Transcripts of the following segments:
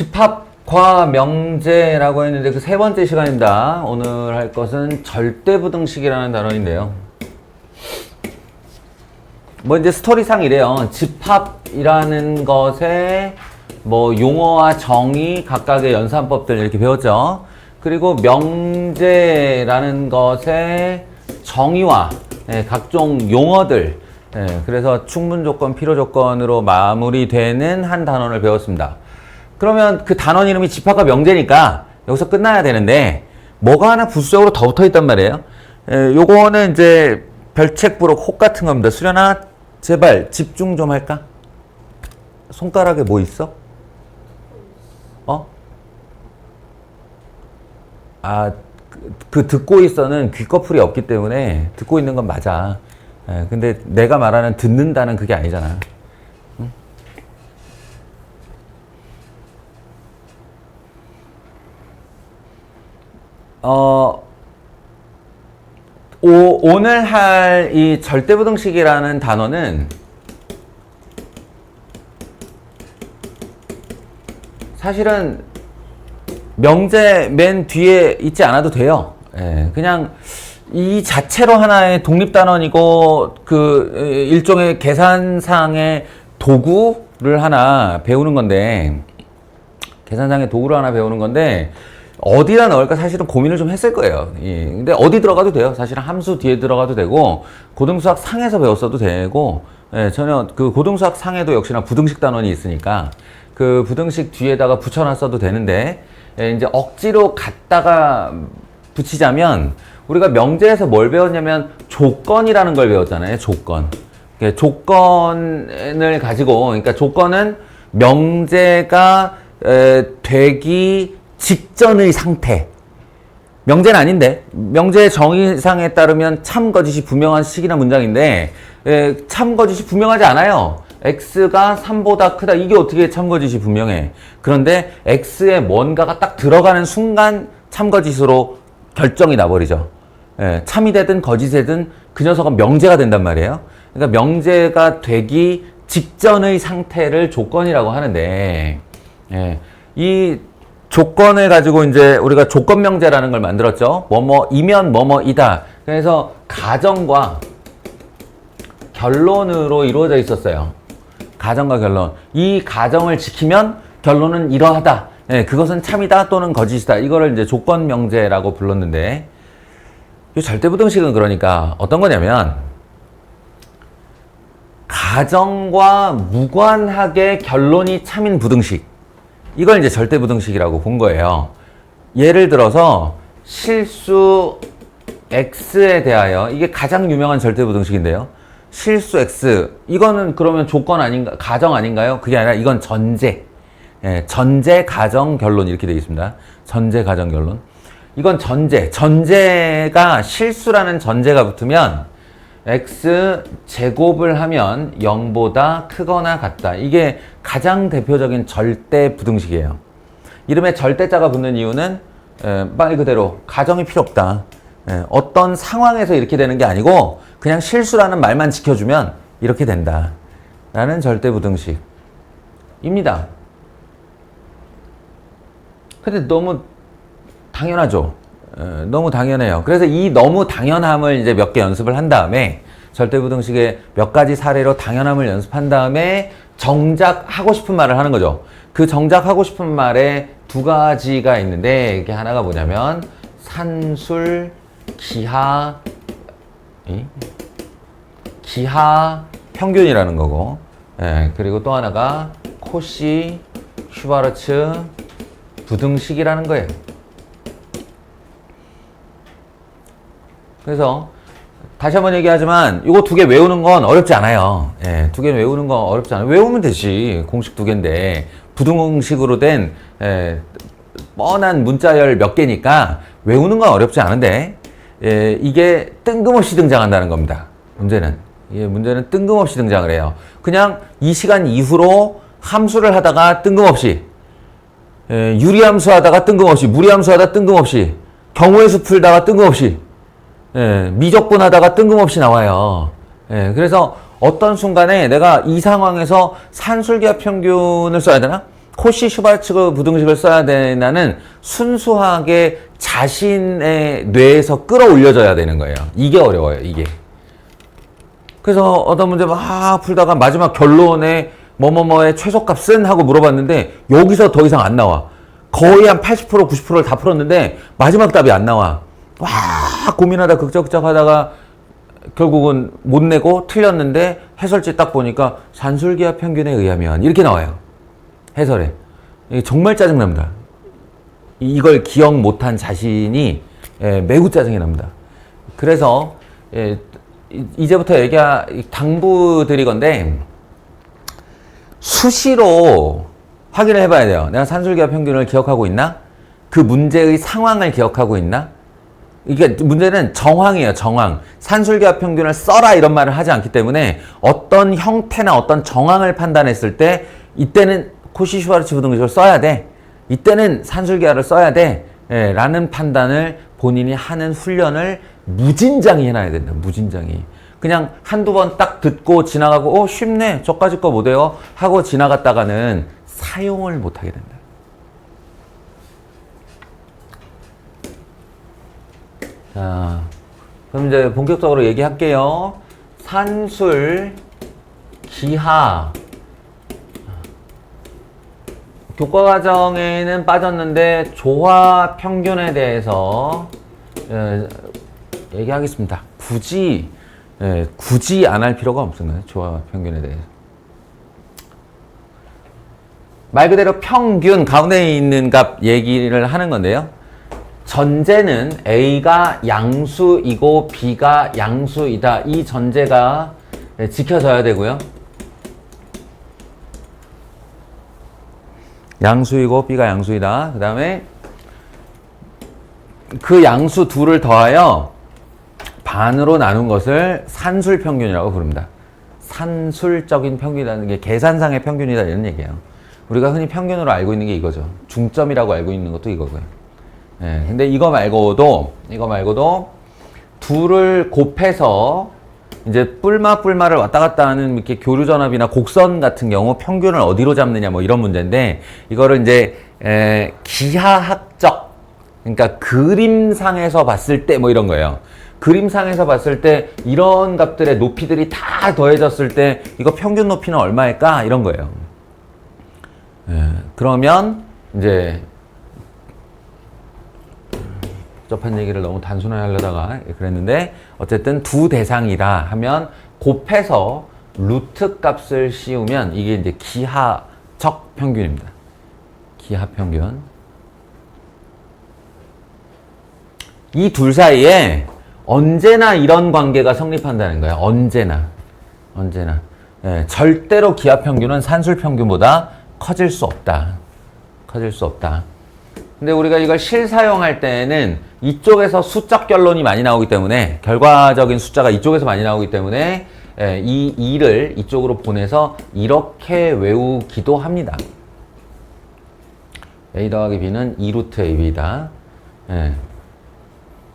집합과 명제라고 했는데 그 세 번째 시간입니다. 오늘 할 것은 절대부등식이라는 단어인데요. 뭐 이제 스토리상 이래요. 집합이라는 것에 뭐 용어와 정의, 각각의 연산법들 이렇게 배웠죠. 그리고 명제라는 것의 정의와 각종 용어들, 그래서 충분조건, 필요조건으로 마무리되는 한 단원을 배웠습니다. 그러면 그 단원 이름이 집합과 명제니까 여기서 끝나야 되는데 뭐가 하나 부수적으로 더 붙어 있단 말이에요. 요거는 이제 별책부록 혹 같은 겁니다. 수련아 제발 집중 좀 할까? 손가락에 뭐 있어? 그 듣고 있어는 귀꺼풀이 없기 때문에 듣고 있는 건 맞아. 근데 내가 말하는 듣는다는 그게 아니잖아. 응? 오늘 할 이 절대부등식이라는 단어는 사실은 명제 맨 뒤에 있지 않아도 돼요. 그냥 이 자체로 하나의 독립단원이고 그 일종의 계산상의 도구를 하나 배우는 건데, 어디다 넣을까 사실은 고민을 좀 했을 거예요. 근데 어디 들어가도 돼요. 사실은 함수 뒤에 들어가도 되고 고등수학 상에서 배웠어도 되고, 전혀 그 고등수학 상에도 역시나 부등식 단원이 있으니까 그 부등식 뒤에다가 붙여놨어도 되는데, 이제 억지로 갖다가 붙이자면 우리가 명제에서 뭘 배웠냐면 조건이라는 걸 배웠잖아요. 조건을 가지고, 그러니까 조건은 명제가 되기 직전의 상태. 명제는 아닌데, 명제의 정의상에 따르면 참 거짓이 분명한 식이나 문장인데, 참 거짓이 분명하지 않아요. x가 3보다 크다. 이게 어떻게 참거짓이 분명해. 그런데 x에 뭔가가 딱 들어가는 순간 참거짓으로 결정이 나버리죠. 참이 되든 거짓이든 그 녀석은 명제가 된단 말이에요. 그러니까 명제가 되기 직전의 상태를 조건이라고 하는데, 이 조건을 가지고 이제 우리가 조건명제라는 걸 만들었죠. 뭐뭐이면 뭐뭐이다. 그래서 가정과 결론으로 이루어져 있었어요. 가정과 결론. 이 가정을 지키면 결론은 이러하다. 그것은 참이다 또는 거짓이다. 이거를 이제 조건명제라고 불렀는데, 이 절대부등식은 그러니까 어떤 거냐면 가정과 무관하게 결론이 참인 부등식. 이걸 이제 절대부등식이라고 본 거예요. 예를 들어서 실수 x에 대하여, 이게 가장 유명한 절대부등식인데요. 실수 x, 이거는 그러면 조건 아닌가, 가정 아닌가요? 그게 아니라 이건 전제. 전제, 가정, 결론 이렇게 되어 있습니다. 전제, 가정, 결론. 이건 전제. 전제가 실수라는 전제가 붙으면 x 제곱을 하면 0보다 크거나 같다. 이게 가장 대표적인 절대 부등식이에요. 이름에 절대자가 붙는 이유는 말 그대로 가정이 필요 없다. 어떤 상황에서 이렇게 되는 게 아니고 그냥 실수라는 말만 지켜주면 이렇게 된다. 라는 절대 부등식입니다. 근데 너무 당연하죠. 너무 당연해요. 그래서 이 너무 당연함을 이제 몇 개 연습을 한 다음에, 절대부등식의 몇 가지 사례로 당연함을 연습한 다음에 정작 하고 싶은 말을 하는 거죠. 그 정작 하고 싶은 말에 두 가지가 있는데, 이게 하나가 뭐냐면 산술, 기하 평균이라는 거고, 그리고 또 하나가 코시 슈바르츠 부등식이라는 거예요. 그래서 다시 한번 얘기하지만 이거 두 개 외우는 건 어렵지 않아요. 두 개 외우는 건 어렵지 않아요. 외우면 되지. 공식 두 개인데 부등식으로 된 뻔한 문자열 몇 개니까 외우는 건 어렵지 않은데, 이게 뜬금없이 등장한다는 겁니다. 문제는 뜬금없이 등장을 해요. 그냥 이 시간 이후로 함수를 하다가 뜬금없이, 유리함수 하다가 뜬금없이, 무리함수 하다가 뜬금없이, 경우의 수 풀다가 뜬금없이, 미적분 하다가 뜬금없이 나와요. 그래서 어떤 순간에 내가 이 상황에서 산술기하 평균을 써야 되나? 코시 슈바르츠 부등식을 써야 되나는 순수하게 자신의 뇌에서 끌어올려져야 되는 거예요. 이게 어려워요, 이게. 그래서 어떤 문제 막 풀다가 마지막 결론에 뭐뭐뭐의 최소값은 하고 물어봤는데 여기서 더 이상 안 나와. 거의 한 80% 90%를 다 풀었는데 마지막 답이 안 나와. 와 고민하다 극적극적 하다가 결국은 못 내고 틀렸는데 해설지 딱 보니까 산술기하 평균에 의하면 이렇게 나와요. 해설에. 이게 정말 짜증납니다. 이걸 기억 못한 자신이 매우 짜증이 납니다. 그래서 이제부터 당부드리건데 수시로 확인을 해봐야 돼요. 내가 산술기하 평균을 기억하고 있나? 그 문제의 상황을 기억하고 있나? 이게 문제는 정황이에요, 정황. 산술기하 평균을 써라 이런 말을 하지 않기 때문에 어떤 형태나 어떤 정황을 판단했을 때 이때는 코시 슈바르츠 부등식을 써야 돼. 이때는 산술기하를 써야 돼. 라는 판단을 본인이 하는 훈련을 무진장히 해놔야 된다. 무진장히. 그냥 한두 번 딱 듣고 지나가고 쉽네. 저까지 거 못해요. 하고 지나갔다가는 사용을 못하게 된다. 자, 그럼 이제 본격적으로 얘기할게요. 산술, 기하. 교과과정에는 빠졌는데 조화 평균에 대해서 얘기하겠습니다. 굳이 안 할 필요가 없습니다. 조화 평균에 대해서. 말 그대로 평균 가운데 있는 값 얘기를 하는 건데요. 전제는 A가 양수이고 B가 양수이다. 이 전제가 지켜져야 되고요. 양수이고 B가 양수이다. 그 다음에 그 양수 둘을 더하여 반으로 나눈 것을 산술평균이라고 부릅니다. 산술적인 평균이라는 게 계산상의 평균이다 이런 얘기예요. 우리가 흔히 평균으로 알고 있는 게 이거죠. 중점이라고 알고 있는 것도 이거고요. 근데 이거 말고도 둘을 곱해서 이제 뿔마를 왔다 갔다 하는 이렇게 교류전압이나 곡선 같은 경우 평균을 어디로 잡느냐 뭐 이런 문제인데 이거를 이제 기하학적 그러니까 그림상에서 봤을 때 뭐 이런 거예요. 그림상에서 봤을 때 이런 값들의 높이들이 다 더해졌을 때 이거 평균 높이는 얼마일까 이런 거예요. 그러면 이제 복잡한 얘기를 너무 단순하게 하려다가 그랬는데 어쨌든 두 대상이다 하면 곱해서 루트 값을 씌우면 이게 이제 기하적 평균입니다. 기하 평균. 이 둘 사이에 언제나 이런 관계가 성립한다는 거예요. 언제나. 절대로 기하 평균은 산술 평균보다 커질 수 없다. 근데 우리가 이걸 실사용할 때는 이쪽에서 수적 결론이 많이 나오기 때문에 결과적인 숫자가 이쪽에서 많이 나오기 때문에 이 2를 이쪽으로 보내서 이렇게 외우기도 합니다. A 더하기 B는 2루트 AB다.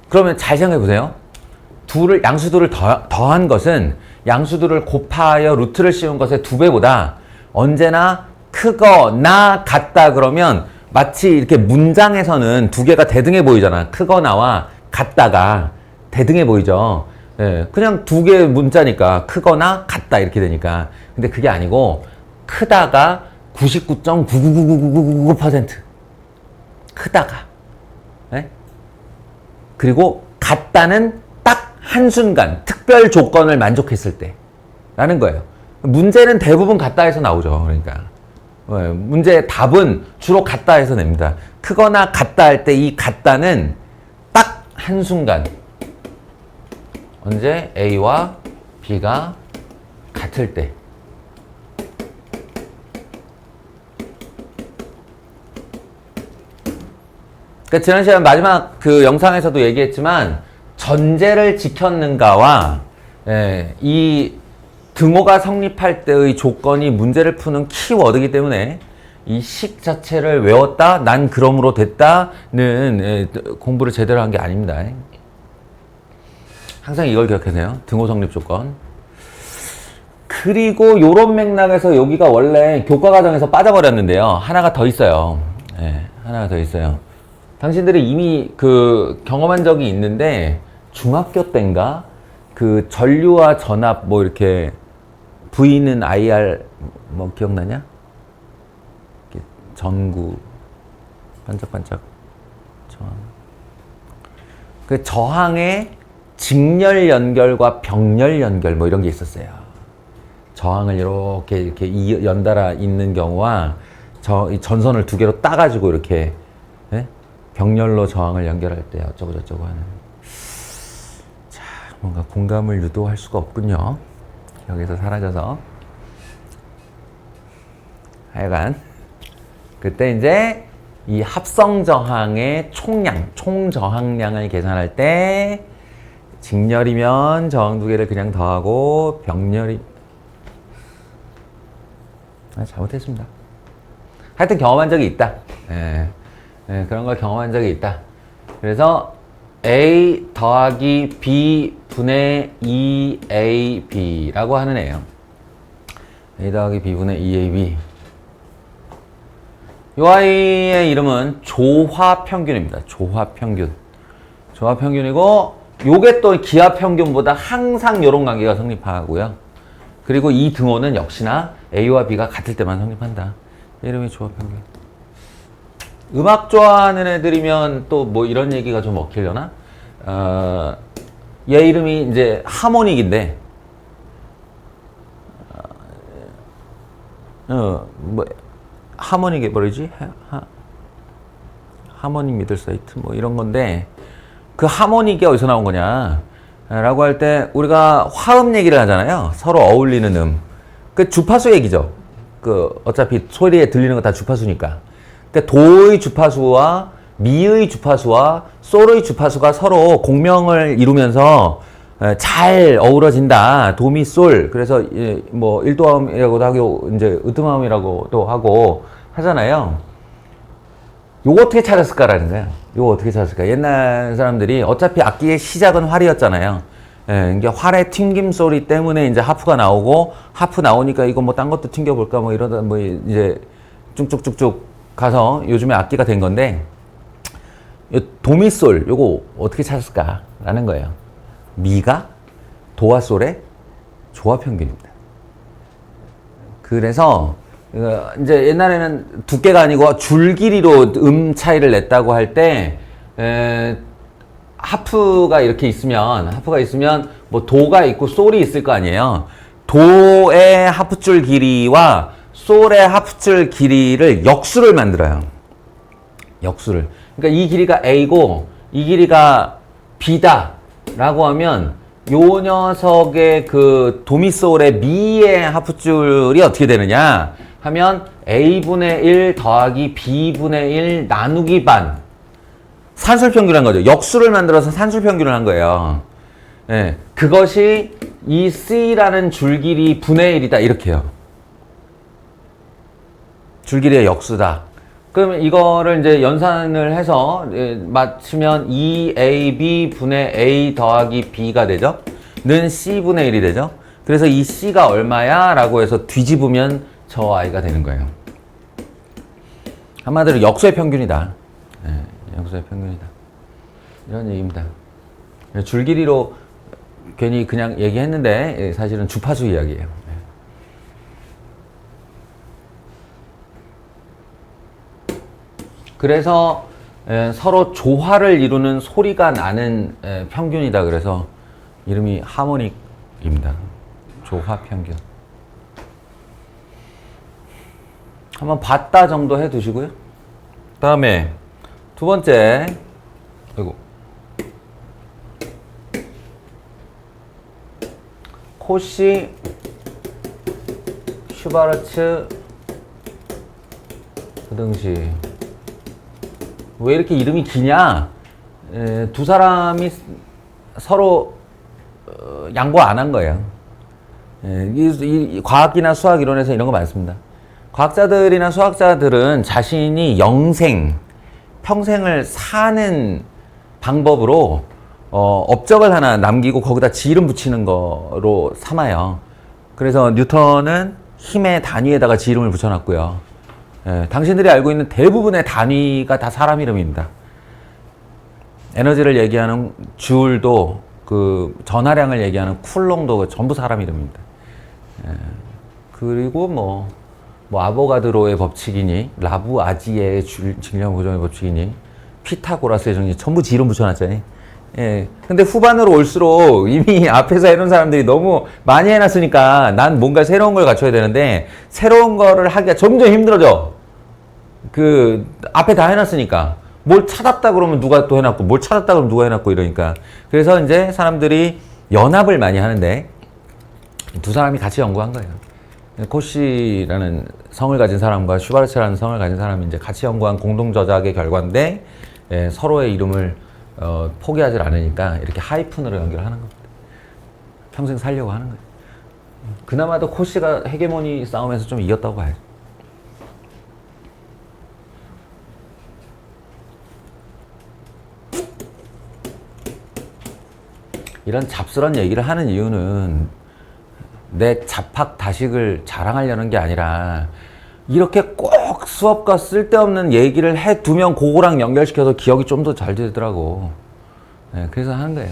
그러면 잘 생각해 보세요. 양수들을 더한 것은 양수들을 곱하여 루트를 씌운 것의 2배보다 언제나 크거나 같다 그러면 마치 이렇게 문장에서는 두 개가 대등해 보이잖아. 크거나와 같다가 대등해 보이죠. 그냥 두 개의 문자니까 크거나 같다 이렇게 되니까. 근데 그게 아니고 크다가 99.9999999% 크다가 그리고 같다는 딱 한순간 특별 조건을 만족했을 때 라는 거예요. 문제는 대부분 같다에서 나오죠. 그러니까 문제의 답은 주로 같다에서 냅니다. 크거나 같다 할 때 이 같다는 딱 한순간 언제 A와 B가 같을 때 그러니까 지난 시간 마지막 그 영상에서도 얘기했지만 전제를 지켰는가와 이 등호가 성립할 때의 조건이 문제를 푸는 키워드이기 때문에 이 식 자체를 외웠다, 난 그러므로 됐다는 공부를 제대로 한 게 아닙니다. 항상 이걸 기억하세요. 등호 성립 조건. 그리고 요런 맥락에서 여기가 원래 교과 과정에서 빠져버렸는데요. 하나가 더 있어요. 네, 하나가 더 있어요. 당신들이 이미 그 경험한 적이 있는데 중학교 때인가 그 전류와 전압 뭐 이렇게 V는 IR 뭐 기억나냐? 전구 반짝반짝 저항. 그 저항의 직렬 연결과 병렬 연결 뭐 이런 게 있었어요. 저항을 이렇게 연달아 있는 경우와 전선을 두 개로 따가지고 이렇게 예? 병렬로 저항을 연결할 때 어쩌고 저쩌고 하는. 자, 뭔가 공감을 유도할 수가 없군요. 기억에서 사라져서. 하여간 그때 이제 이 합성 저항의 총량, 총 저항량을 계산할 때 직렬이면 저항 두 개를 그냥 더하고 병렬이 잘못했습니다. 하여튼 경험한 적이 있다. 예, 그런 걸 경험한 적이 있다. 그래서 A 더하기 B 분의 2AB라고 하는 애예요. A 더하기 B 분의 2AB. 이 아이의 이름은 조화평균입니다. 조화평균. 조화평균이고 요게 또 기하평균보다 항상 요런 관계가 성립하고요. 그리고 이 등호는 역시나 A와 B가 같을 때만 성립한다. 이름이 조화평균. 음악 좋아하는 애들이면 또 뭐 이런 얘기가 좀 먹히려나? 얘 이름이 이제 하모닉인데 뭐 하모닉이 뭐지? 하모닉 미들 사이트 뭐 이런 건데 그 하모닉이 어디서 나온 거냐? 라고 할 때 우리가 화음 얘기를 하잖아요. 서로 어울리는 그 주파수 얘기죠. 그 어차피 소리에 들리는 거 다 주파수니까. 그러니까 도의 주파수와 미의 주파수와 솔의 주파수가 서로 공명을 이루면서 잘 어우러진다. 도, 미, 솔. 그래서 뭐 1도화음이라고도 하고 이제 으뜸화음이라고도 하고 하잖아요. 요거 어떻게 찾았을까라는 거야. 요거 어떻게 찾았을까? 옛날 사람들이 어차피 악기의 시작은 활이었잖아요. 예, 이게 활의 튕김 소리 때문에 이제 하프가 나오고 하프 나오니까 이거 뭐 딴 것도 튕겨볼까 뭐 이러다 뭐 이제 쭉쭉쭉쭉 가서 요즘에 악기가 된 건데 도미솔 요거 어떻게 찾았을까라는 거예요. 미가 도와 솔의 조화평균입니다. 그래서 이제 옛날에는 두께가 아니고 줄 길이로 차이를 냈다고 할 때 하프가 있으면 뭐 도가 있고 솔이 있을 거 아니에요. 도의 하프줄 길이와 솔의 하프줄 길이를 역수를 만들어요. 역수를. 그러니까 이 길이가 A고 이 길이가 B다 라고 하면 요 녀석의 그 도미솔의 미의 하프줄이 어떻게 되느냐 하면 A분의 1 더하기 B분의 1 나누기 반 산술평균을 한 거죠. 역수를 만들어서 산술평균을 한 거예요. 예, 그것이 이 C라는 줄길이 분의 1이다 이렇게요. 줄길이의 역수다. 그러면 이거를 이제 연산을 해서 맞추면 2AB 분의 A 더하기 B가 되죠. 는 C분의 1이 되죠. 그래서 이 C가 얼마야? 라고 해서 뒤집으면 저 I가 되는 거예요. 한마디로 역수의 평균이다. 네, 역수의 평균이다. 이런 얘기입니다. 줄길이로 괜히 그냥 얘기했는데 사실은 주파수 이야기예요. 그래서 서로 조화를 이루는 소리가 나는 평균이다. 그래서 이름이 하모닉입니다. 조화 평균. 한번 봤다 정도 해 두시고요. 다음에 두 번째, 아이고, 코시 슈바르츠 부등식. 왜 이렇게 이름이 기냐? 두 사람이 서로 양보 안 한 거예요. 이 과학이나 수학 이론에서 이런 거 많습니다. 과학자들이나 수학자들은 자신이 평생을 사는 방법으로 업적을 하나 남기고 거기다 지 이름 붙이는 거로 삼아요. 그래서 뉴턴은 힘의 단위에다가 지 이름을 붙여놨고요. 예, 당신들이 알고 있는 대부분의 단위가 다 사람 이름입니다. 에너지를 얘기하는 줄도 그 전하량을 얘기하는 쿨롱도 전부 사람 이름입니다. 예, 그리고 뭐 아보가드로의 법칙이니 라부아지의 질량 고정의 법칙이니 피타고라스의 정리 전부 지 이름 붙여놨잖아요. 예. 근데 후반으로 올수록 이미 앞에서 해놓은 사람들이 너무 많이 해놨으니까 난 뭔가 새로운 걸 갖춰야 되는데 새로운 거를 하기가 점점 힘들어져. 그 앞에 다 해놨으니까 뭘 찾았다 그러면 누가 또 해놨고 뭘 찾았다 그러면 누가 해놨고 이러니까 그래서 이제 사람들이 연합을 많이 하는데 두 사람이 같이 연구한 거예요. 코시라는 성을 가진 사람과 슈바르츠라는 성을 가진 사람이 이제 같이 연구한 공동 저작의 결과인데 예, 서로의 이름을 포기하지 않으니까 이렇게 하이픈으로 연결하는 겁니다. 평생 살려고 하는 거예요. 그나마도 코시가 헤게모니 싸움에서 좀 이겼다고 봐야죠. 이런 잡스런 얘기를 하는 이유는 내 잡학다식을 자랑하려는 게 아니라 이렇게 꼭 수업과 쓸데없는 얘기를 해두면 그거랑 연결시켜서 기억이 좀 더 잘 되더라고. 네, 그래서 하는 거예요.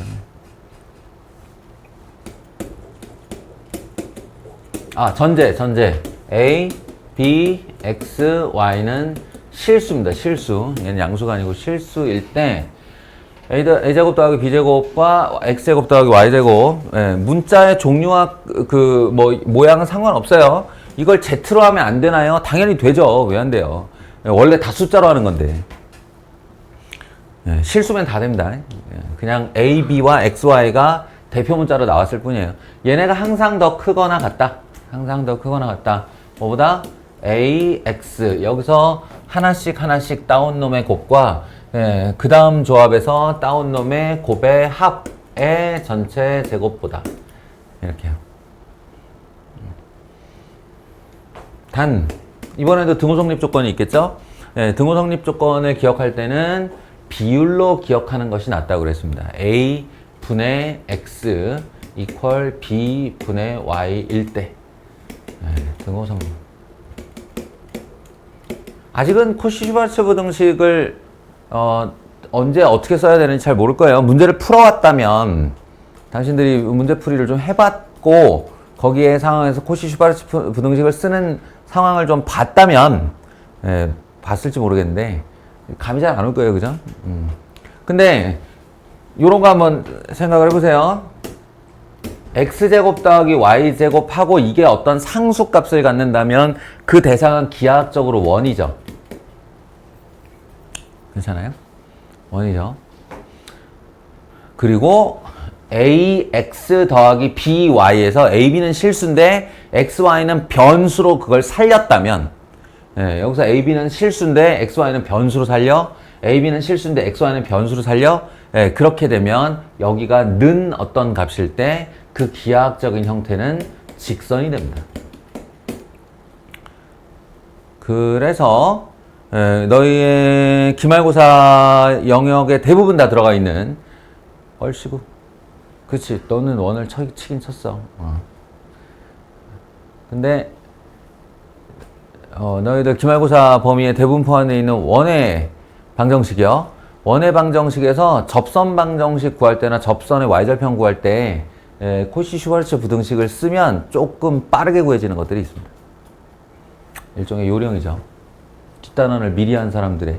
전제. A, B, X, Y는 실수입니다. 실수. 얘는 양수가 아니고 실수일 때 A제곱 더하기 B제곱과 X제곱 더하기 Y제곱. 예, 문자의 종류와 모양은 상관없어요. 이걸 Z로 하면 안 되나요? 당연히 되죠. 왜 안 돼요? 예, 원래 다 숫자로 하는 건데. 예, 실수면 다 됩니다. 예, 그냥 A, B와 X, Y가 대표 문자로 나왔을 뿐이에요. 얘네가 항상 더 크거나 같다. 항상 더 크거나 같다. 뭐보다? A, X. 여기서 하나씩 다운놈의 곱과 예, 그 다음 조합에서 다운놈의 곱의 합의 전체 제곱보다 이렇게요. 단 이번에도 등호성립 조건이 있겠죠? 예, 등호성립 조건을 기억할 때는 비율로 기억하는 것이 낫다고 그랬습니다. A 분의 X 이퀄 B 분의 Y일 때 예, 등호성립. 아직은 코시-슈바르츠 부등식을 언제 어떻게 써야 되는지 잘 모를 거예요. 문제를 풀어왔다면 당신들이 문제풀이를 좀 해봤고 거기에 상황에서 코시-슈바르츠 부등식을 쓰는 상황을 좀 봤다면 봤을지 모르겠는데 감이 잘 안 올 거예요. 그죠? 근데 요런 거 한번 생각을 해보세요. X제곱 더하기 Y제곱 하고 이게 어떤 상수값을 갖는다면 그 대상은 기하학적으로 원이죠. 괜찮아요? 원이죠. 그리고 AX 더하기 BY에서 AB는 실수인데 XY는 변수로 그걸 살렸다면 여기서 AB는 실수인데 XY는 변수로 살려 AB는 실수인데 XY는 변수로 살려 그렇게 되면 여기가 는 어떤 값일 때 그 기하학적인 형태는 직선이 됩니다. 그래서 너희의 기말고사 영역에 대부분 다 들어가 있는 얼씨구 그치 너는 원을 치긴 쳤어. 근데 너희들 기말고사 범위에 대부분 포함되어 있는 원의 방정식이요. 원의 방정식에서 접선 방정식 구할 때나 접선의 y절편 구할 때 코시-슈바르츠 부등식을 쓰면 조금 빠르게 구해지는 것들이 있습니다. 일종의 요령이죠. 뒷단원을 미리 한 사람들의.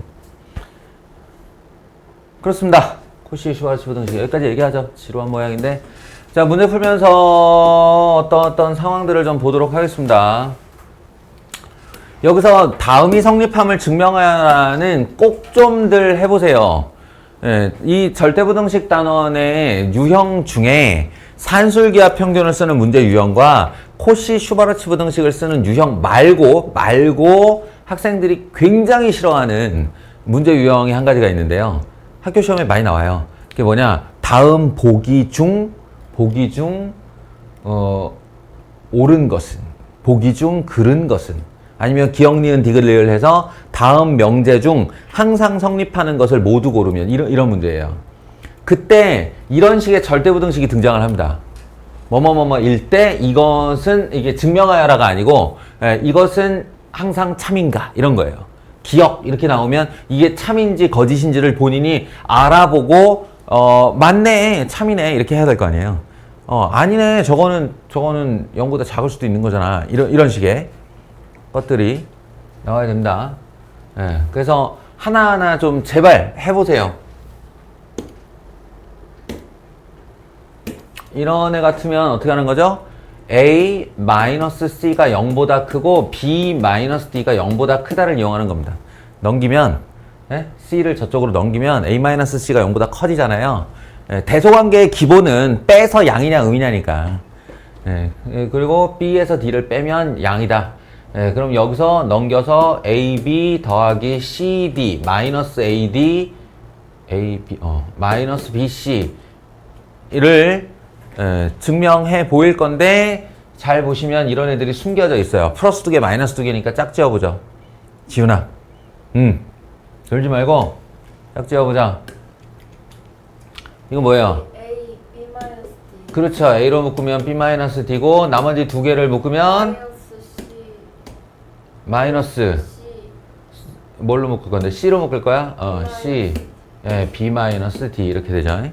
그렇습니다. 코시-슈바르츠 부등식 여기까지 얘기하죠. 지루한 모양인데 자 문제 풀면서 어떤 상황들을 좀 보도록 하겠습니다. 여기서 다음이 성립함을 증명하는 꼭 좀들 해보세요. 이 절대부등식 단원의 유형 중에 산술기하 평균을 쓰는 문제 유형과 코시-슈바르츠 부등식을 쓰는 유형 말고 학생들이 굉장히 싫어하는 문제 유형이 한 가지가 있는데요. 학교 시험에 많이 나와요. 그게 뭐냐? 다음 보기 중 옳은 것은, 보기 중 그른 것은, 아니면 기역, 니은, 디귿, 리을 해서 다음 명제 중 항상 성립하는 것을 모두 고르면 이런 문제예요. 그때 이런 식의 절대부등식이 등장을 합니다. 뭐뭐뭐뭐일 때 이것은 이게 증명하여라가 아니고 이것은 항상 참인가 이런 거예요. 기억 이렇게 나오면 이게 참인지 거짓인지를 본인이 알아보고 맞네 참이네 이렇게 해야 될 거 아니에요. 아니네 저거는 0보다 작을 수도 있는 거잖아. 이런 식의 것들이 나와야 됩니다. 그래서 하나하나 좀 제발 해보세요. 이런 애 같으면 어떻게 하는 거죠? A-C가 0보다 크고 B-D가 0보다 크다를 이용하는 겁니다. 넘기면 C를 저쪽으로 넘기면 A-C가 0보다 커지잖아요. 대소관계의 기본은 빼서 양이냐 음이냐니까. 그리고 B에서 D를 빼면 양이다. 그럼 여기서 넘겨서 AB 더하기 CD 마이너스 AD 마이너스 BC를 증명해 보일 건데 잘 보시면 이런 애들이 숨겨져 있어요. 플러스 2개 마이너스 2개니까 짝 지어보죠. 지훈아 졸지 말고 짝 지어보자. 이거 뭐예요? A, B-D. 그렇죠. A로 묶으면 B-D고 나머지 두 개를 묶으면 마이너스 C. 뭘로 묶을 건데? C로 묶을 거야? C B-D 이렇게 되죠.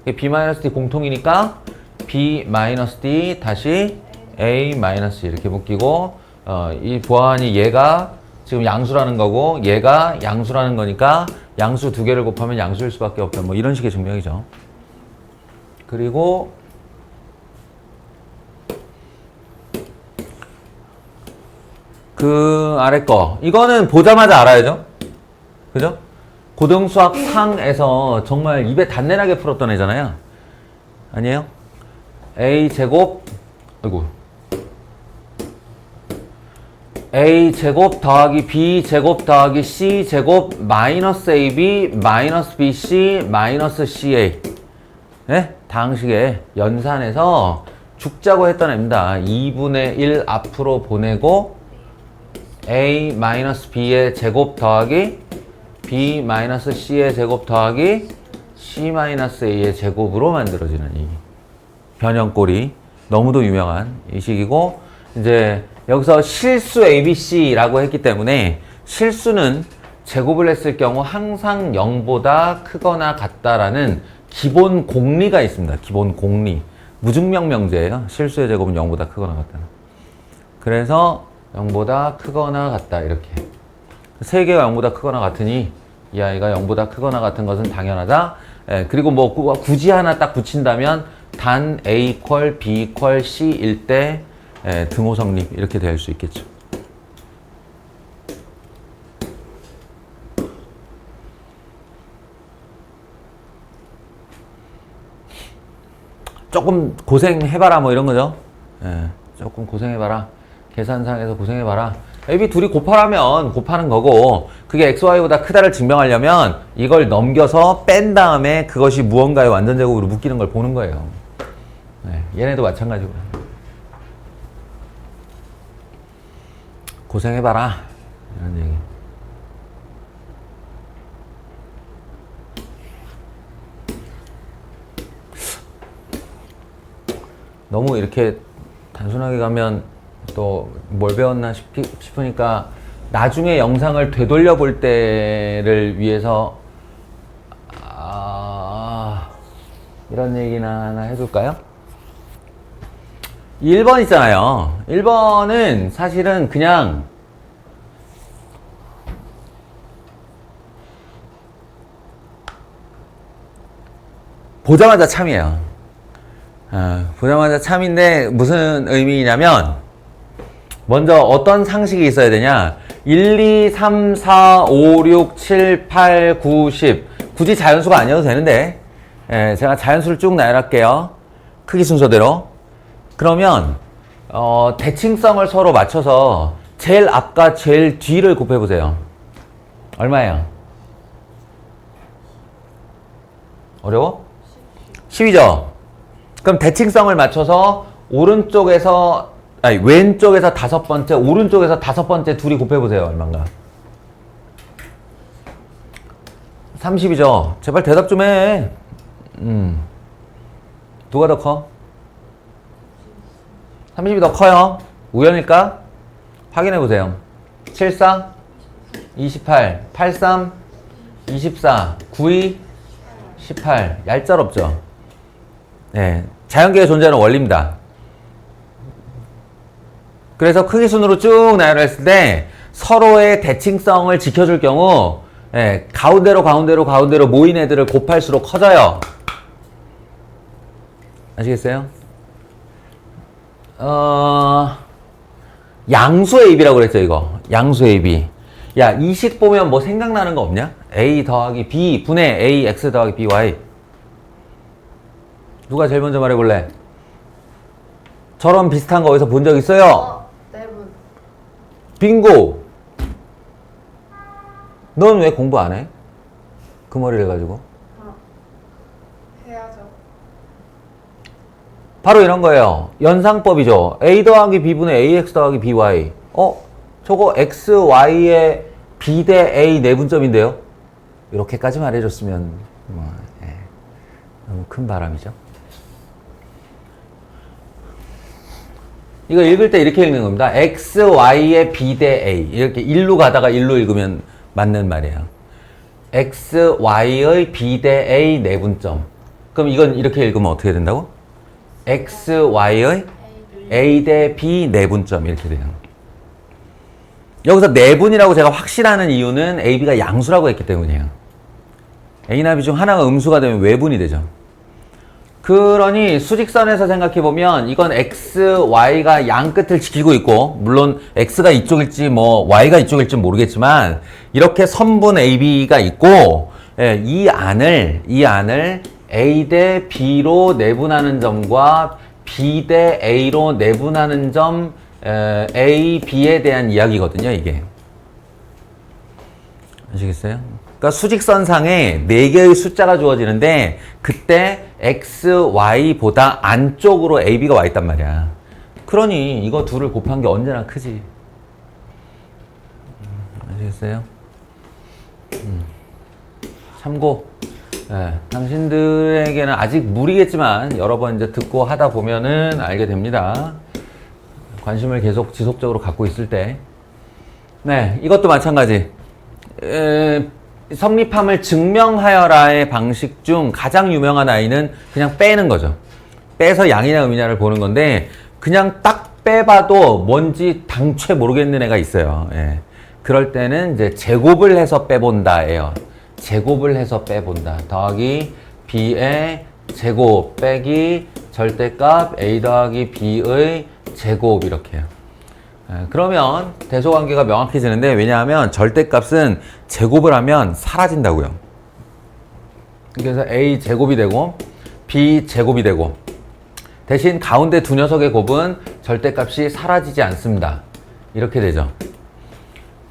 B-D 공통이니까 B-D 다시 A- 이렇게 묶이고 이 보안이 얘가 지금 양수라는 거고 얘가 양수라는 거니까 양수 두 개를 곱하면 양수일 수밖에 없다. 뭐 이런 식의 증명이죠. 그리고 그 아래 거 이거는 보자마자 알아야죠. 그죠? 고등수학 상에서 정말 입에 단내나게 풀었던 애잖아요. 아니에요? A제곱 A제곱 더하기 B제곱 더하기 C제곱 마이너스 AB 마이너스 BC 마이너스 CA 다항식의 연산에서 죽자고 했던 애입니다. 2분의 1 앞으로 보내고 A 마이너스 B의 제곱 더하기 B 마이너스 C의 제곱 더하기 C 마이너스 A의 제곱으로 만들어지는 이 변형꼴이 너무도 유명한 이 식이고, 이제 여기서 실수 ABC라고 했기 때문에 실수는 제곱을 했을 경우 항상 0보다 크거나 같다라는 기본 공리가 있습니다. 기본 공리. 무증명 명제예요. 실수의 제곱은 0보다 크거나 같다는. 그래서 0보다 크거나 같다 이렇게. 세 개가 0보다 크거나 같으니 이 아이가 0보다 크거나 같은 것은 당연하다. 그리고 뭐 굳이 하나 딱 붙인다면 단 A 퀄 B 퀄 C일 때 등호 성립 이렇게 될 수 있겠죠. 조금 고생해봐라 뭐 이런 거죠. 조금 고생해봐라. 계산상에서 고생해봐라. AB 둘이 곱하라면 곱하는 거고, 그게 XY보다 크다를 증명하려면 이걸 넘겨서 뺀 다음에 그것이 무언가의 완전제곱으로 묶이는 걸 보는 거예요. 얘네도 마찬가지고. 고생해봐라. 이런 얘기. 너무 이렇게 단순하게 가면 또 뭘 배웠나 싶으니까 나중에 영상을 되돌려 볼 때를 위해서 이런 얘기나 하나 해둘까요? 1번 있잖아요. 1번은 사실은 그냥 보자마자 참이에요. 보자마자 참인데 무슨 의미냐면, 먼저 어떤 상식이 있어야 되냐. 1, 2, 3, 4, 5, 6, 7, 8, 9, 10. 굳이 자연수가 아니어도 되는데 제가 자연수를 쭉 나열할게요. 크기 순서대로. 그러면 대칭성을 서로 맞춰서 제일 앞과 제일 뒤를 곱해보세요. 얼마예요? 어려워? 10이죠? 그럼 대칭성을 맞춰서 왼쪽에서 다섯 번째, 오른쪽에서 다섯 번째 둘이 곱해보세요. 얼마인가? 30이죠? 제발 대답 좀 해. 누가 더 커? 30이 더 커요. 우연일까? 확인해 보세요. 74, 28, 83, 24, 92, 18. 얄짤없죠? 네, 자연계에 존재하는 원리입니다. 그래서 크기순으로 쭉 나열했을 때 서로의 대칭성을 지켜줄 경우 가운데로 모인 애들을 곱할수록 커져요. 아시겠어요? 양수 AB라고 그랬죠, 이거. 양수 AB. 야, 이 식 보면 뭐 생각나는 거 없냐? A 더하기 B 분의 AX 더하기 BY. 누가 제일 먼저 말해볼래? 저런 비슷한 거 어디서 본 적 있어요? 네 분. 빙고! 넌 왜 공부 안 해? 그 머리를 가지고. 해야죠. 바로 이런 거예요. 연상법이죠. A 더하기 B분의 AX 더하기 BY. 저거 X, Y의 B 대 A 내분점인데요? 이렇게까지 말해줬으면 너무 큰 바람이죠. 이거 읽을 때 이렇게 읽는 겁니다. X, Y의 B 대 A. 이렇게 일로 가다가 일로 읽으면 맞는 말이에요. X, Y의 B 대 A 내분점. 그럼 이건 이렇게 읽으면 어떻게 된다고? X, Y의 A 대 B 내분점 이렇게 돼요. 여기서 내분이라고 제가 확실하는 이유는 AB가 양수라고 했기 때문이에요. A나 B 중 하나가 음수가 되면 외분이 되죠. 그러니 수직선에서 생각해보면 이건 X, Y가 양 끝을 지키고 있고 물론 X가 이쪽일지 뭐 Y가 이쪽일지 모르겠지만 이렇게 선분 AB가 있고 이 안을 A 대 B로 내분하는 점과 B 대 A로 내분하는 점 A, B에 대한 이야기거든요, 이게. 아시겠어요? 그러니까 수직선상에 4개의 숫자가 주어지는데 그때 X, Y보다 안쪽으로 AB가 와 있단 말이야. 그러니 이거 둘을 곱한 게 언제나 크지. 아시겠어요? 참고. 당신들에게는 아직 무리겠지만 여러 번 이제 듣고 하다 보면은 알게 됩니다. 관심을 계속 지속적으로 갖고 있을 때. 네, 이것도 마찬가지. 성립함을 증명하여라의 방식 중 가장 유명한 아이는 그냥 빼는 거죠. 빼서 양이냐 음이냐를 보는 건데 그냥 딱 빼봐도 뭔지 당최 모르겠는 애가 있어요. 그럴 때는 이제 제곱을 해서 빼본다예요. 제곱을 해서 빼본다. 더하기 B의 제곱 빼기 절대값 A 더하기 B의 제곱 이렇게 해요. 그러면 대소관계가 명확해지는데 왜냐하면 절대값은 제곱을 하면 사라진다고요. 그래서 A 제곱이 되고 B 제곱이 되고 대신 가운데 두 녀석의 곱은 절대값이 사라지지 않습니다. 이렇게 되죠.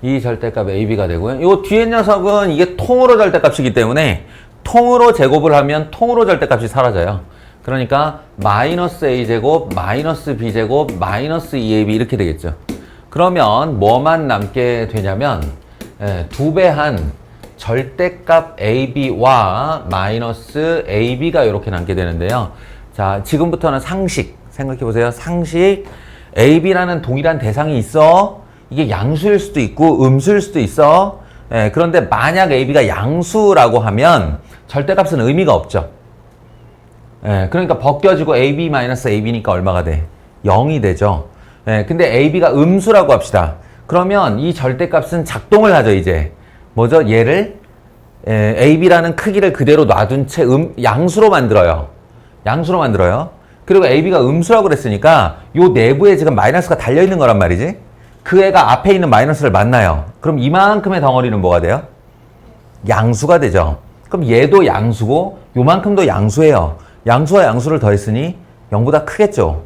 이 절대값 AB가 되고요. 이 뒤에 녀석은 이게 통으로 절대값이기 때문에 통으로 제곱을 하면 통으로 절대값이 사라져요. 그러니까 마이너스 A제곱, 마이너스 B제곱, 마이너스 2AB 이렇게 되겠죠. 그러면 뭐만 남게 되냐면 2배한 절대값 AB와 마이너스 AB가 이렇게 남게 되는데요. 자, 지금부터는 상식 생각해보세요. 상식 AB라는 동일한 대상이 있어. 이게 양수일 수도 있고 음수일 수도 있어. 그런데 만약 AB가 양수라고 하면 절대값은 의미가 없죠. 그러니까 벗겨지고 AB-AB니까 얼마가 돼? 0이 되죠. 근데 AB가 음수라고 합시다. 그러면 이 절대값은 작동을 하죠, 이제. 뭐죠? 얘를 AB라는 크기를 그대로 놔둔 채 양수로 만들어요. 양수로 만들어요. 그리고 AB가 음수라고 그랬으니까 요 내부에 지금 마이너스가 달려있는 거란 말이지. 그 애가 앞에 있는 마이너스를 만나요. 그럼 이만큼의 덩어리는 뭐가 돼요? 양수가 되죠. 그럼 얘도 양수고 요만큼도 양수예요. 양수와 양수를 더했으니 0보다 크겠죠.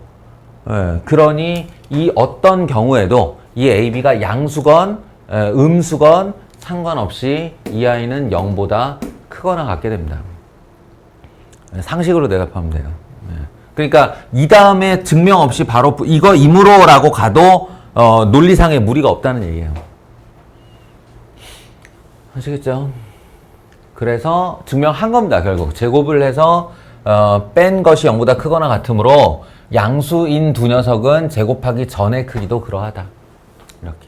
그러니 이 어떤 경우에도 이 AB가 양수건 음수건 상관없이 이 아이는 0보다 크거나 같게 됩니다. 상식으로 대답하면 돼요. 그러니까 이 다음에 증명 없이 바로 이거 임으로라고 가도 논리상의 무리가 없다는 얘기예요. 아시겠죠? 그래서 증명한 겁니다. 결국 제곱을 해서 뺀 것이 0보다 크거나 같으므로 양수인 두 녀석은 제곱하기 전의 크기도 그러하다. 이렇게.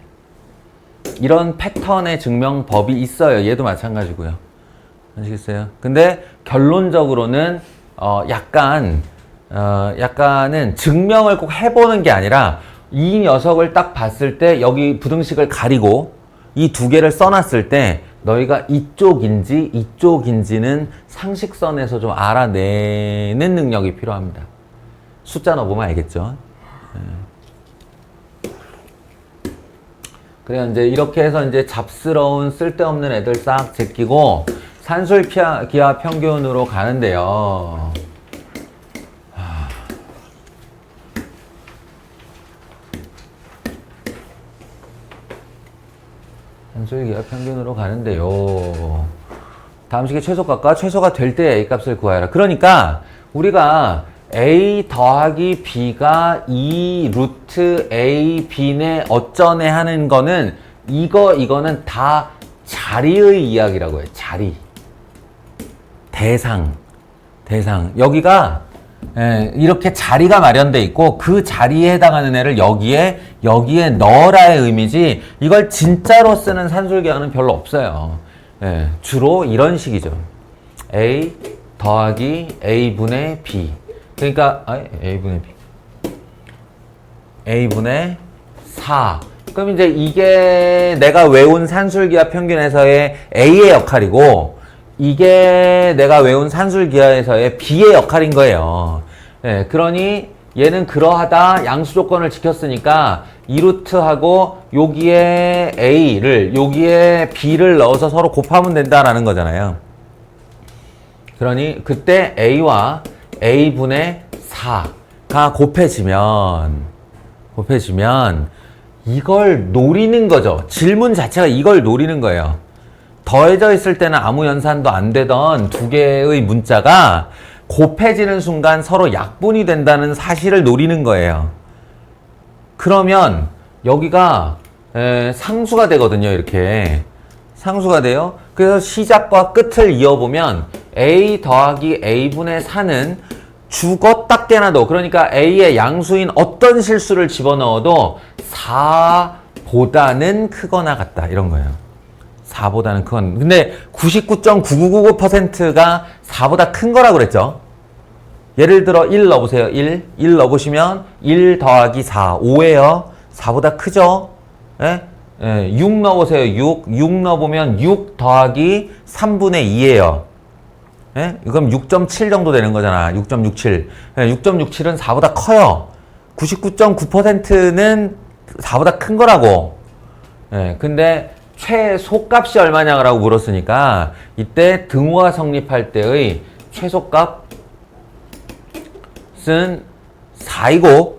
이런 패턴의 증명법이 있어요. 얘도 마찬가지고요. 아시겠어요? 근데 결론적으로는 약간은 증명을 꼭 해보는 게 아니라 이 녀석을 딱 봤을 때 여기 부등식을 가리고 이 두 개를 써놨을 때 너희가 이쪽인지 이쪽인지는 상식선에서 좀 알아내는 능력이 필요합니다. 숫자 넣어보면 알겠죠? 그래 이제 이렇게 해서 이제 잡스러운 쓸데없는 애들 싹 제끼고 산술기하 평균으로 가는데요. 산술기하 평균으로 가는데요. 다음 식의 최소값과 최소가 될 때 A 값을 구하라. 그러니까 우리가 A 더하기 B가 2 루트 A, B네 어쩌네 하는 거는 이거는 다 자리의 이야기라고 해요. 자리. 대상. 여기가 이렇게 자리가 마련돼 있고 그 자리에 해당하는 애를 여기에 넣어라의 의미지 이걸 진짜로 쓰는 산술기하는 별로 없어요. 주로 이런 식이죠. A 더하기 A분의 B. 그러니까 A분의 B. A분의 4. 그럼 이제 이게 내가 외운 산술기하 평균에서의 A의 역할이고 이게 내가 외운 산술기하에서의 B의 역할인 거예요. 그러니 얘는 그러하다 양수 조건을 지켰으니까 2루트하고 여기에 A를 여기에 B를 넣어서 서로 곱하면 된다라는 거잖아요. 그러니 그때 A와 A분의 4가 곱해지면 이걸 노리는 거죠. 질문 자체가 이걸 노리는 거예요. 더해져 있을 때는 아무 연산도 안 되던 두 개의 문자가 곱해지는 순간 서로 약분이 된다는 사실을 노리는 거예요. 그러면 여기가 상수가 되거든요. 이렇게 상수가 돼요. 그래서 시작과 끝을 이어보면 A 더하기 A분의 4는 죽었다 깨나도 그러니까 A의 양수인 어떤 실수를 집어넣어도 4보다는 크거나 같다 이런 거예요. 4보다는 큰. 근데 99.9999%가 4보다 큰 거라고 그랬죠. 예를 들어 1 넣어보세요. 1 넣어보시면 1 더하기 4 5예요. 4보다 크죠. 6 넣어보세요. 6 넣어보면 6 더하기 3분의 2예요. 그럼 6.7 정도 되는 거잖아. 6.67. 6.67은 4보다 커요. 99.9%는 4보다 큰 거라고. 근데 최소값이 얼마냐라고 물었으니까 이때 등호가 성립할 때의 최소값은 4이고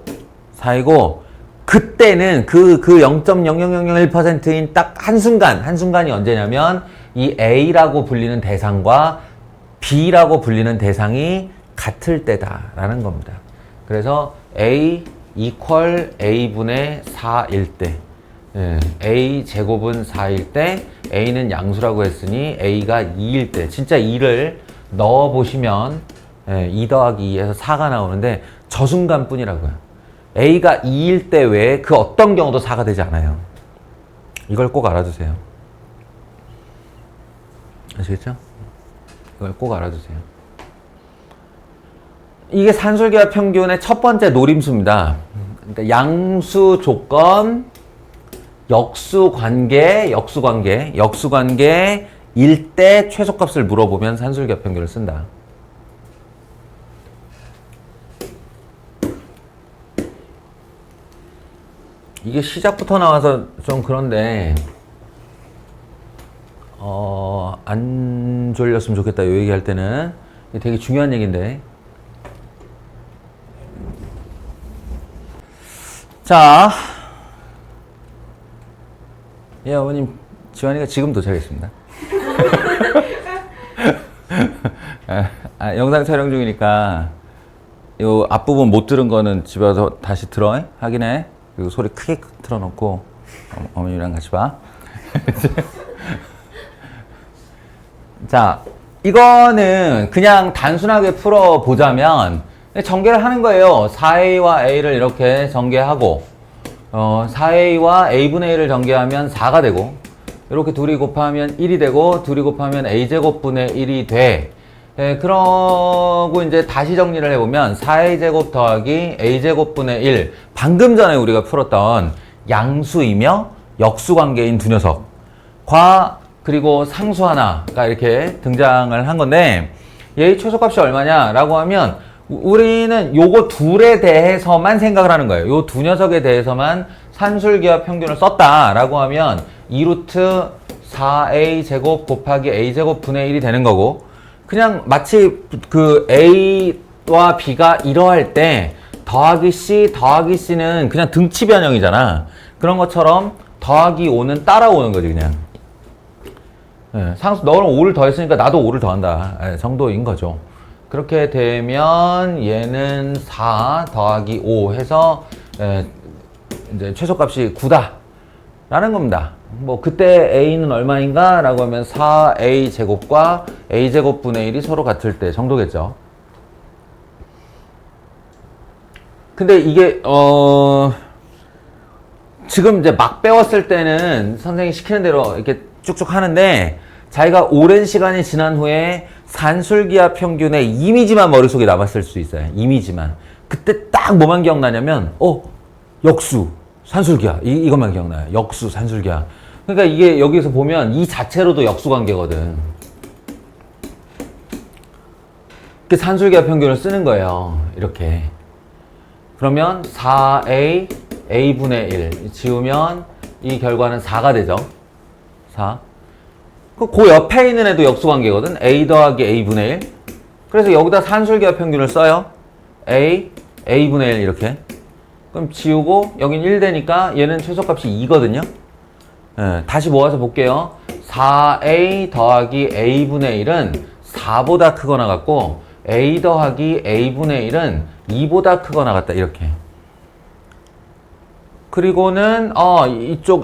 그때는 그 0.00001%인 딱 한순간이 언제냐면 이 A라고 불리는 대상과 B라고 불리는 대상이 같을 때다라는 겁니다. 그래서 A equal A분의 4일 때 A 제곱은 4일 때 A는 양수라고 했으니 A가 2일 때 진짜 2를 넣어보시면 2 더하기 2에서 4가 나오는데 저 순간뿐이라고요. A가 2일 때 외에 그 어떤 경우도 4가 되지 않아요. 이걸 꼭 알아두세요. 아시겠죠? 이걸 꼭 알아두세요. 이게 산술기하 평균의 첫 번째 노림수입니다. 그러니까 양수 조건, 역수관계일 때 최소값을 물어보면 산술기하 평균을 쓴다. 이게 시작부터 나와서 좀 그런데 안 졸렸으면 좋겠다. 이 얘기할 때는 이게 되게 중요한 얘기인데. 자, 예, 어머님, 지환이가 지금 도착했습니다. 영상 촬영 중이니까 요 앞부분 못 들은 거는 집에 와서 다시 들어 확인해. 그리고 소리 크게 틀어놓고 어머님이랑 같이 봐. 자, 이거는 그냥 단순하게 풀어보자면 전개를 하는 거예요. 4a와 a를 이렇게 전개하고 4a와 a분의 1을 전개하면 4가 되고 이렇게 둘이 곱하면 1이 되고 둘이 곱하면 a제곱분의 1이 돼. 그러고 이제 다시 정리를 해보면 4a제곱 더하기 a제곱분의 1 방금 전에 우리가 풀었던 양수이며 역수관계인 두 녀석과 그리고 상수 하나가 이렇게 등장을 한 건데 얘의 최소값이 얼마냐 라고 하면 우리는 요거 둘에 대해서만 생각을 하는 거예요. 요 두 녀석에 대해서만 산술기하 평균을 썼다 라고 하면 2루트 4a 제곱 곱하기 a 제곱 분의 1이 되는 거고 그냥 마치 그 a와 b가 이러할 때 더하기 c는 그냥 등치 변형이잖아. 그런 것처럼 더하기 5는 따라오는 거지 그냥. 상수 너는 5를 더했으니까 나도 5를 더한다 정도인 거죠. 그렇게 되면 얘는 4 더하기 5 해서 이제 최소값이 9다 라는 겁니다. 뭐 그때 a는 얼마인가 라고 하면 4a 제곱과 a 제곱분의 1이 서로 같을 때 정도겠죠. 근데 이게 지금 이제 막 배웠을 때는 선생님이 시키는 대로 이렇게 쭉쭉 하는데 자기가 오랜 시간이 지난 후에 산술기하 평균의 이미지만 머릿속에 남았을 수 있어요. 이미지만. 그때 딱 뭐만 기억나냐면 역수 산술기하 이것만 기억나요. 역수 산술기하. 그러니까 이게 여기서 보면 이 자체로도 역수관계거든. 그 산술기하 평균을 쓰는 거예요. 이렇게. 그러면 4a a분의 1 지우면 이 결과는 4가 되죠. 4. 그 옆에 있는 애도 역수관계거든. a 더하기 a분의 1. 그래서 여기다 산술기하 평균을 써요. a분의 1 이렇게. 그럼 지우고 여긴 1 되니까 얘는 최소값이 2거든요. 다시 모아서 볼게요. 4a 더하기 a분의 1은 4보다 크거나 같고 a 더하기 a분의 1은 2보다 크거나 같다. 이렇게. 그리고는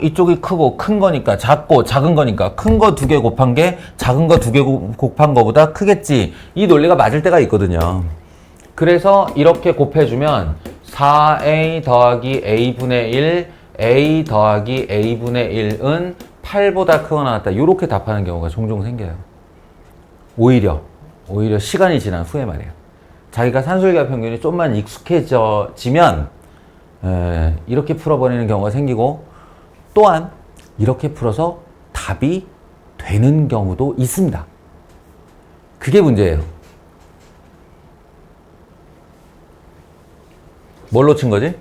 이쪽이 크고 큰 거니까 작고 작은 거니까 큰 거 2개 곱한 게 작은 거 2개 곱한 거보다 크겠지. 이 논리가 맞을 때가 있거든요. 그래서 이렇게 곱해주면 4a 더하기 a분의 1 a 더하기 a분의 1은 8보다 크거나 같다. 이렇게 답하는 경우가 종종 생겨요. 오히려 시간이 지난 후에 말이에요. 자기가 산술기하 평균이 좀만 익숙해지면 이렇게 풀어버리는 경우가 생기고 또한 이렇게 풀어서 답이 되는 경우도 있습니다. 그게 문제예요. 뭘로 친 거지?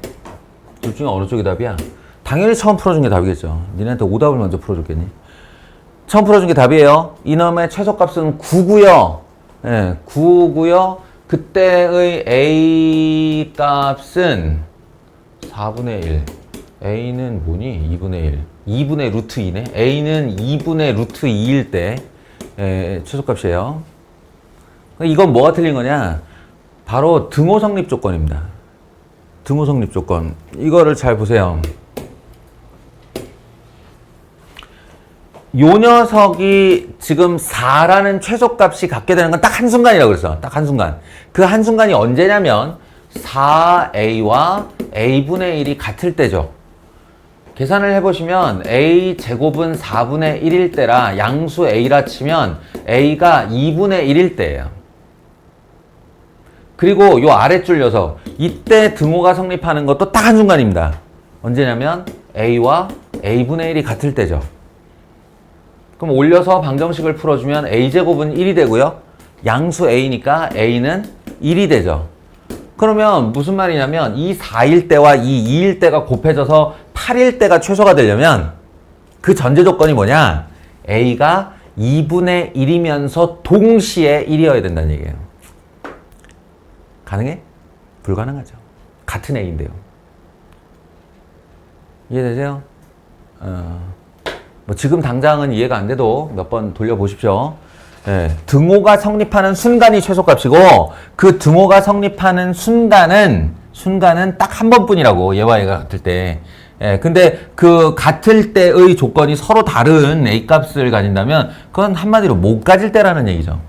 둘 중에 어느 쪽이 답이야? 당연히 처음 풀어준 게 답이겠죠. 니네한테 오답을 먼저 풀어줬겠니? 처음 풀어준 게 답이에요. 이놈의 최소값은 9고요. 9고요. 그때의 a 값은 4분의 1. a는 뭐니? 2분의 1. 2분의 루트 2네. a는 2분의 루트 2일 때 최소값이에요. 이건 뭐가 틀린 거냐? 바로 등호 성립 조건입니다. 등호 성립 조건. 이거를 잘 보세요. 요 녀석이 지금 4라는 최소값이 갖게 되는 건 딱 한순간이라고 그랬어. 딱 한순간. 그 한순간이 언제냐면 4a와 a분의 1이 같을 때죠. 계산을 해보시면 a 제곱은 4분의 1일 때라 양수 a라 치면 a가 2분의 1일 때예요. 그리고 요 아랫줄 녀석 이때 등호가 성립하는 것도 딱 한순간입니다. 언제냐면 a와 a분의 1이 같을 때죠. 그럼 올려서 방정식을 풀어주면 a제곱은 1이 되고요. 양수 a니까 a는 1이 되죠. 그러면 무슨 말이냐면 이 4일 때와 이 2일 때가 곱해져서 8일 때가 최소가 되려면 그 전제 조건이 뭐냐? a가 2분의 1이면서 동시에 1이어야 된다는 얘기예요. 가능해? 불가능하죠. 같은 a인데요. 이해되세요? 뭐 지금 당장은 이해가 안 돼도 몇 번 돌려보십시오. 등호가 성립하는 순간이 최소값이고 그 등호가 성립하는 순간은 딱 한 번뿐이라고 얘와 얘가 같을 때. 근데 그 같을 때의 조건이 서로 다른 a 값을 가진다면 그건 한마디로 못 가질 때라는 얘기죠.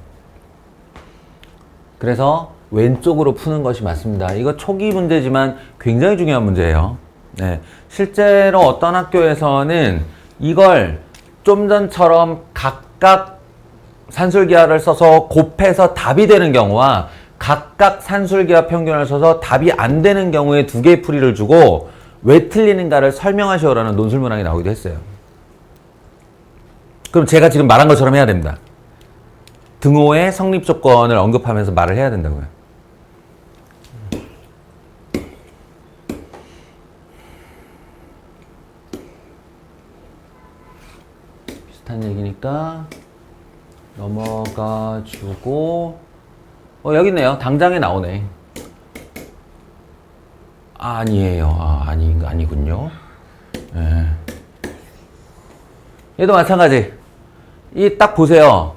그래서 왼쪽으로 푸는 것이 맞습니다. 이거 초기 문제지만 굉장히 중요한 문제예요. 네. 실제로 어떤 학교에서는 이걸 좀 전처럼 각각 산술기하를 써서 곱해서 답이 되는 경우와 각각 산술기하 평균을 써서 답이 안 되는 경우에 두 개의 풀이를 주고 왜 틀리는가를 설명하시오라는 논술 문항이 나오기도 했어요. 그럼 제가 지금 말한 것처럼 해야 됩니다. 등호의 성립 조건을 언급하면서 말을 해야 된다고요. 비슷한 얘기니까 넘어가 주고 여기 있네요. 당장에 나오네. 아니에요. 아니군요. 예. 얘도 마찬가지. 이 딱 보세요.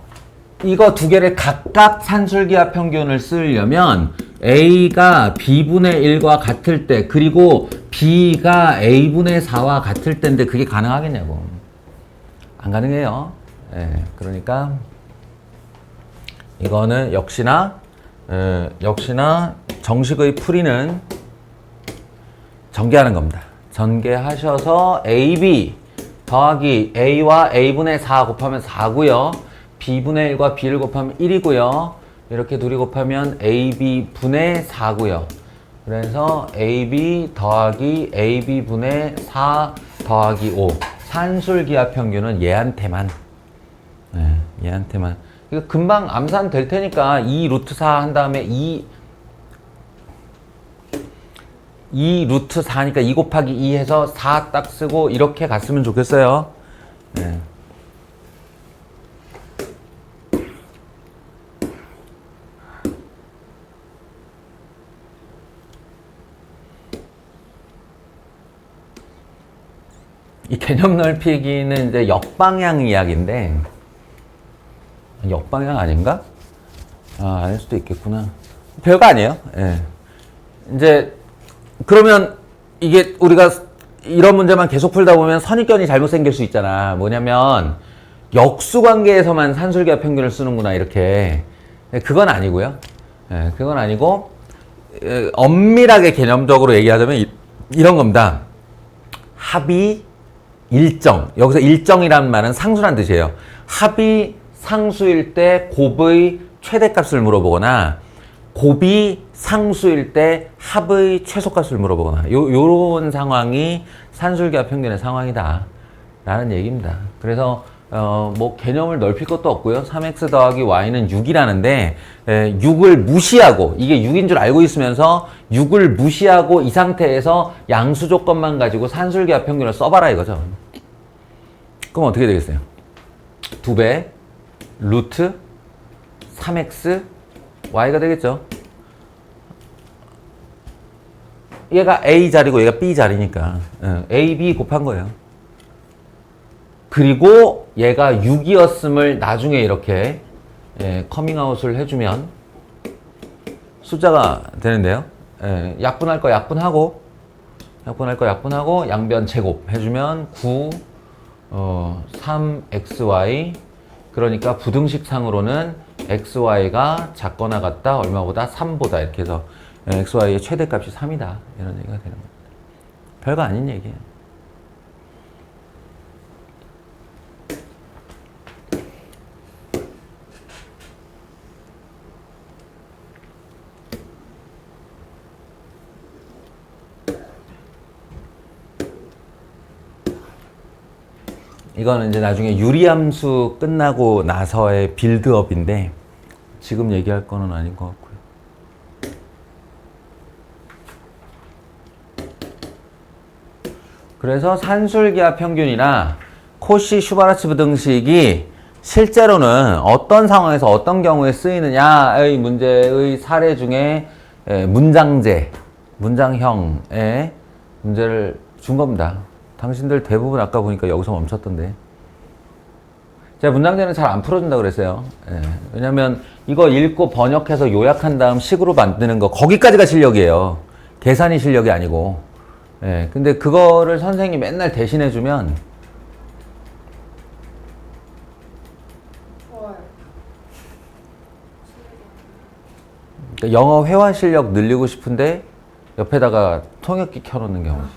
이거 두 개를 각각 산술기하 평균을 쓰려면 A가 B분의 1과 같을 때 그리고 B가 A분의 4와 같을 때인데 그게 가능하겠냐고. 안 가능해요. 예. 그러니까 이거는 역시나 정식의 풀이는 전개하는 겁니다. 전개하셔서 AB 더하기 A와 A분의 4 곱하면 4고요. B분의 1과 B를 곱하면 1이고요. 이렇게 둘이 곱하면 AB분의 4고요. 그래서 AB 더하기 AB분의 4 더하기 5. 산술기하 평균은 얘한테만. 네, 얘한테만. 이거 금방 암산 될 테니까 2 루트 4 한 다음에 2 루트 4니까 2 곱하기 2 해서 4 딱 쓰고 이렇게 갔으면 좋겠어요. 네. 이 개념 넓히기는 이제 역방향 이야기인데 역방향 아닌가? 아닐 수도 있겠구나. 별거 아니에요. 예. 이제 그러면 이게 우리가 이런 문제만 계속 풀다 보면 선입견이 잘못 생길 수 있잖아. 뭐냐면 역수관계에서만 산술기하 평균을 쓰는구나 이렇게. 그건 아니고요. 예, 그건 아니고 엄밀하게 개념적으로 얘기하자면 이런 겁니다. 합이 일정. 여기서 일정이라는 말은 상수란 뜻이에요. 합이 상수일 때 곱의 최대값을 물어보거나 곱이 상수일 때 합의 최소값을 물어보거나 요런 상황이 산술기하 평균의 상황이다 라는 얘기입니다. 그래서 뭐 개념을 넓힐 것도 없고요. 3x 더하기 y는 6이라는데 6을 무시하고 이게 6인 줄 알고 있으면서 6을 무시하고 이 상태에서 양수 조건만 가지고 산술기하 평균을 써봐라 이거죠. 그럼 어떻게 되겠어요? 2배 루트 3x y가 되겠죠. 얘가 a 자리고 얘가 b 자리니까 a, b 곱한 거예요. 그리고 얘가 6이었음을 나중에 이렇게 커밍아웃을 해주면 숫자가 되는데요. 약분할 거 약분하고 양변 제곱 해주면 9 3xy 그러니까 부등식상으로는 xy가 작거나 같다 얼마보다 3보다 이렇게 해서 xy의 최대값이 3이다 이런 얘기가 되는 겁니다. 별거 아닌 얘기예요. 이거는 이제 나중에 유리함수 끝나고 나서의 빌드업인데 지금 얘기할 거는 아닌 것 같고요. 그래서 산술기하 평균이나 코시 슈바르츠 부등식이 실제로는 어떤 상황에서 어떤 경우에 쓰이느냐의 문제의 사례 중에 문장형의 문제를 준 겁니다. 당신들 대부분 아까 보니까 여기서 멈췄던데. 제가 문장제는 잘 안 풀어준다고 그랬어요. 왜냐면 이거 읽고 번역해서 요약한 다음 식으로 만드는 거 거기까지가 실력이에요. 계산이 실력이 아니고. 근데 그거를 선생님이 맨날 대신해주면 좋아요. 그러니까 영어 회화 실력 늘리고 싶은데 옆에다가 통역기 켜놓는 경우지.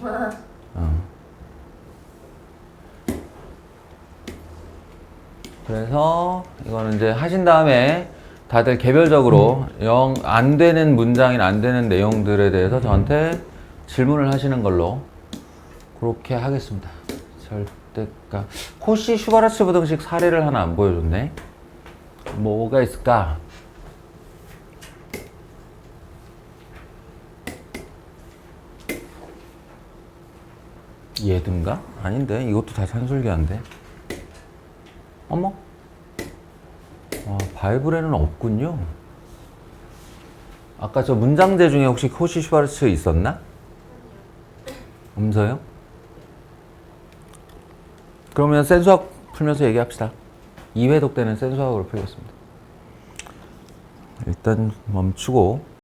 그래서 이거는 이제 하신 다음에 다들 개별적으로 안 되는 문장이나 안 되는 내용들에 대해서 저한테 질문을 하시는 걸로 그렇게 하겠습니다. 절대가 코시 슈바르츠 부등식 사례를 하나 안 보여줬네. 뭐가 있을까? 얘든가? 아닌데 이것도 다 산술기한데. 어머? 바이블에는 없군요. 아까 저 문장제 중에 혹시 코시 슈바르츠 있었나? 없어요? 그러면 센수학 풀면서 얘기합시다. 2회독 때는 센수학으로 풀겠습니다. 일단 멈추고